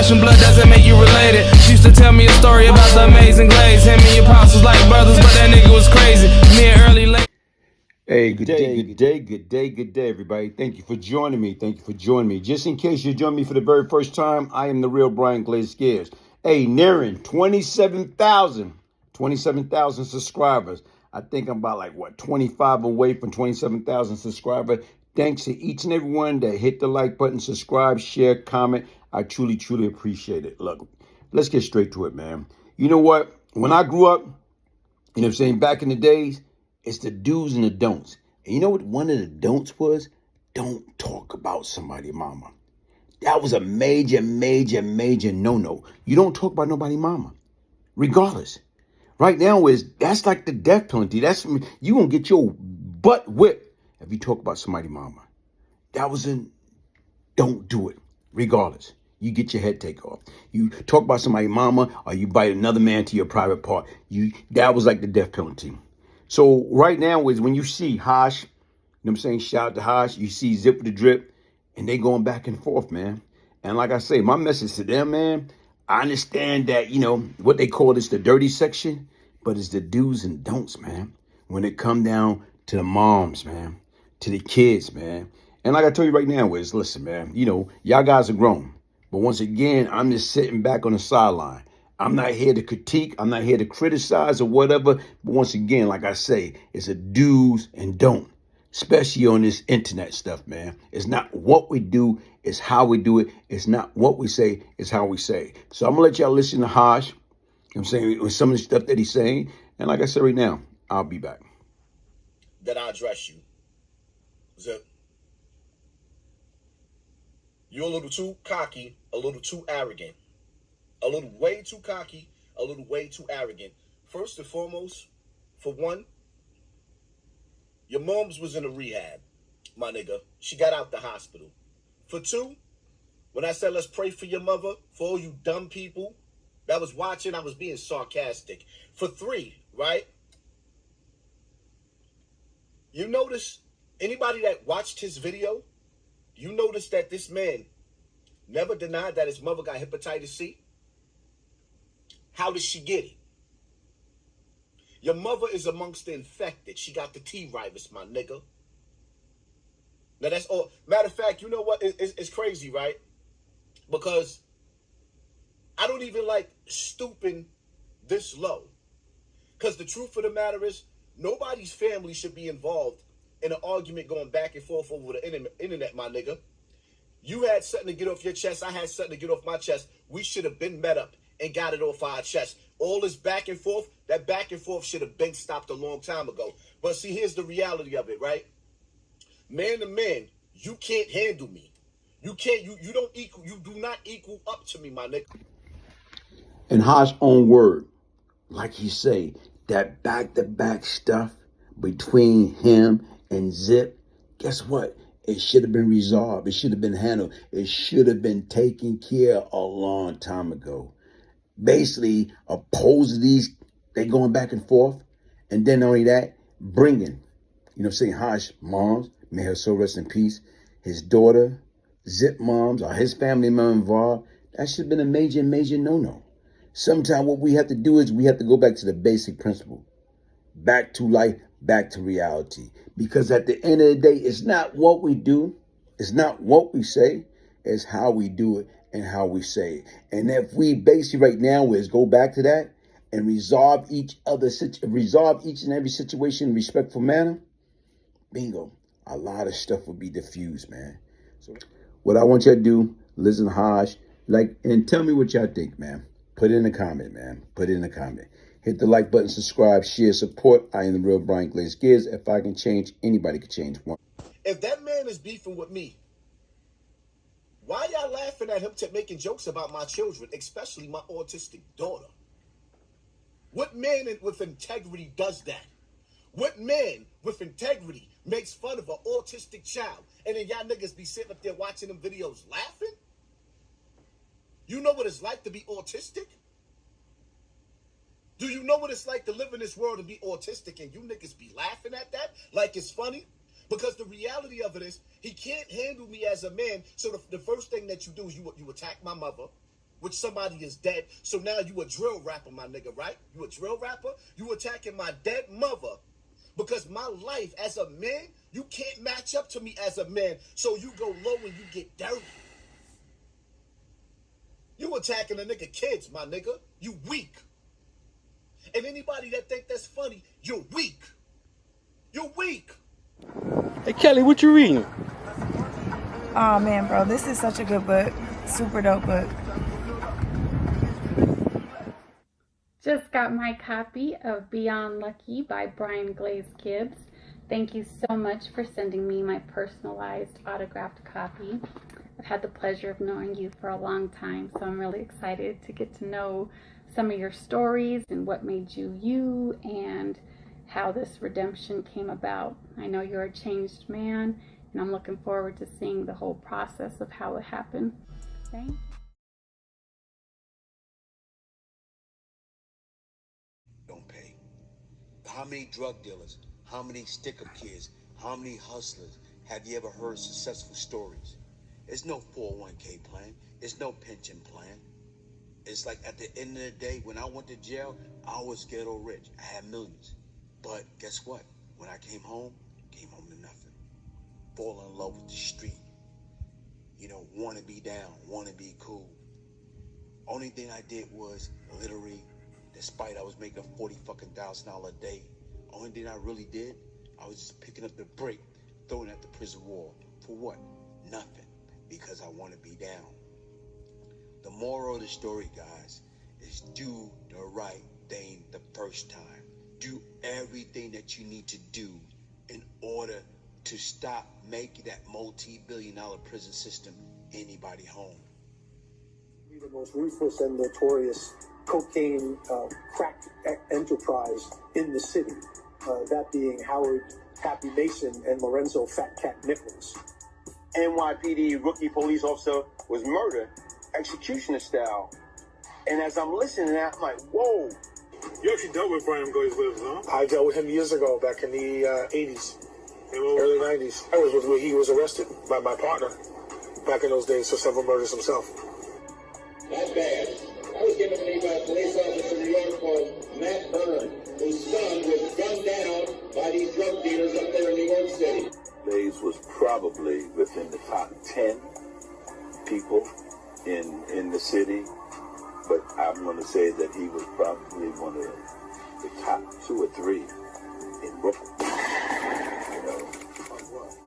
flesh and blood doesn't make you related. She used to tell me a story about the amazing glaze. Him and your pops was like brothers, but that nigga was crazy. Me and early late. Hey, good day, everybody. Thank you for joining me. Just in case you joined me for the very first time, I am the real Brian Glaze Gears. Hey, nearing 27,000 subscribers. I think I'm about 25 away from 27,000 subscribers. Thanks to each and every one that hit the like button, subscribe, share, comment. I truly appreciate it. Look, let's get straight to it, man. You know what? When I grew up, back in the days, it's the do's and the don'ts. And you know what one of the don'ts was? Don't talk about somebody's mama. That was a major no-no. You don't talk about nobody's mama, regardless. Right now, that's like the death penalty. You gonna get your butt whipped if you talk about somebody's mama. Don't do it, regardless. You get your head taken off. You talk about somebody's mama or you bite another man to your private part. That was like the death penalty. So right now is when you see Hosh, shout out to Hosh, you see Zip with the Drip, and they going back and forth, man. And like I say, my message to them, man, I understand that, what they call this the dirty section, but it's the do's and don'ts, man. When it come down to the moms, man, to the kids, man. And like I tell you right now, listen, man, y'all guys are grown. But once again, I'm just sitting back on the sideline. I'm not here to critique. I'm not here to criticize or whatever. But once again, like I say, it's a do's and don't, especially on this internet stuff, man. It's not what we do, it's how we do it. It's not what we say, it's how we say. So I'm going to let y'all listen to Hosh, with some of the stuff that he's saying. And like I said right now, I'll be back. That I address you. Zip. You're a little too cocky, a little too arrogant. A little way too cocky, a little way too arrogant. First and foremost, for one, your mom's was in a rehab, my nigga. She got out the hospital. For two, when I said let's pray for your mother, for all you dumb people that was watching, I was being sarcastic. For three, right? You notice, anybody that watched his video, you notice that this man never denied that his mother got hepatitis C. How did she get it? Your mother is amongst the infected. She got the T-virus, my nigga. Now that's all. Matter of fact, you know what? It's crazy, right? Because I don't even like stooping this low. Because the truth of the matter is, nobody's family should be involved in an argument going back and forth over the internet, my nigga. You had something to get off your chest. I had something to get off my chest. We should have been met up and got it off our chest. All this back and forth, that back and forth should have been stopped a long time ago. But see, here's the reality of it, right? Man to man, you can't handle me. You can't, you do not equal up to me, my nigga. In Hosh's own word, like he say, that back-to-back stuff between him and Zip, guess what? It should have been resolved. It should have been handled. It should have been taken care of a long time ago. Basically, opposed to these, they going back and forth. And then not only that, bringing, Hosh moms, may her soul rest in peace, his daughter, Zip moms, or his family member involved. That should have been a major no-no. Sometimes what we have to do is we have to go back to the basic principle. Back to life, back to reality. Because at the end of the day, it's not what we do, it's not what we say, it's how we do it and how we say it. And if we basically right now is go back to that and resolve each and every situation in a respectful manner, bingo, a lot of stuff will be diffused, man. So what I want y'all to do, listen to Hosh, and tell me what y'all think, man. Put it in a comment, man. Put it in a comment. Hit the like button, subscribe, share, support. I am the real Brian Glaze Gears. If I can change, anybody can change. If that man is beefing with me, why y'all laughing at him making jokes about my children, especially my autistic daughter? What man with integrity does that? What man with integrity makes fun of an autistic child and then y'all niggas be sitting up there watching them videos laughing? You know what it's like to be autistic? Do you know what it's like to live in this world and be autistic and you niggas be laughing at that like it's funny? Because the reality of it is, he can't handle me as a man. So the first thing that you do is you attack my mother, which somebody is dead. So now you a drill rapper, my nigga, right? You a drill rapper? You attacking my dead mother because my life as a man, you can't match up to me as a man. So you go low and you get dirty. You attacking a nigga kids, my nigga. You weak. And anybody that think that's funny, you're weak. You're weak. Hey, Kelly, what you reading? Oh man, bro, this is such a good book. Super dope book. Just got my copy of Beyond Lucky by Brian Glaze Gibbs. Thank you so much for sending me my personalized autographed copy. I've had the pleasure of knowing you for a long time, so I'm really excited to get to know some of your stories and what made you you and how this redemption came about. I know you're a changed man, and I'm looking forward to seeing the whole process of how it happened. Thank you. Don't pay. How many drug dealers, how many stick-up kids, how many hustlers have you ever heard successful stories? It's no 401k plan. It's no pension plan. It's like at the end of the day, when I went to jail, I was ghetto rich. I had millions. But guess what? When I came home to nothing. Fall in love with the street. You know, want to be down, want to be cool. Only thing I did was literally, despite I was making $40,000 a day, only thing I really did, I was just picking up the brick, throwing it at the prison wall. For what? Nothing. Because I want to be down. The moral of the story, guys, is do the right thing the first time. Do everything that you need to do in order to stop making that multi-billion-dollar prison system anybody home. The most ruthless and notorious cocaine crack enterprise in the city, that being Howard Happy Mason and Lorenzo Fat Cat Nichols. NYPD rookie police officer was murdered, executioner style. And as I'm listening to that, I'm like, whoa. You actually dealt with Brian Glaze Gibbs, huh? I dealt with him years ago, back in the 80s, early 90s. I was where he was arrested by my partner back in those days for several murders himself. Not bad. I was given to me by a police officer in New York called Matt Byrne, whose son was gunned down by these drug dealers up there in New York City. Glaze was probably within the top 10 people in the city, but I'm going to say that he was probably one of the top 2 or 3 in Brooklyn.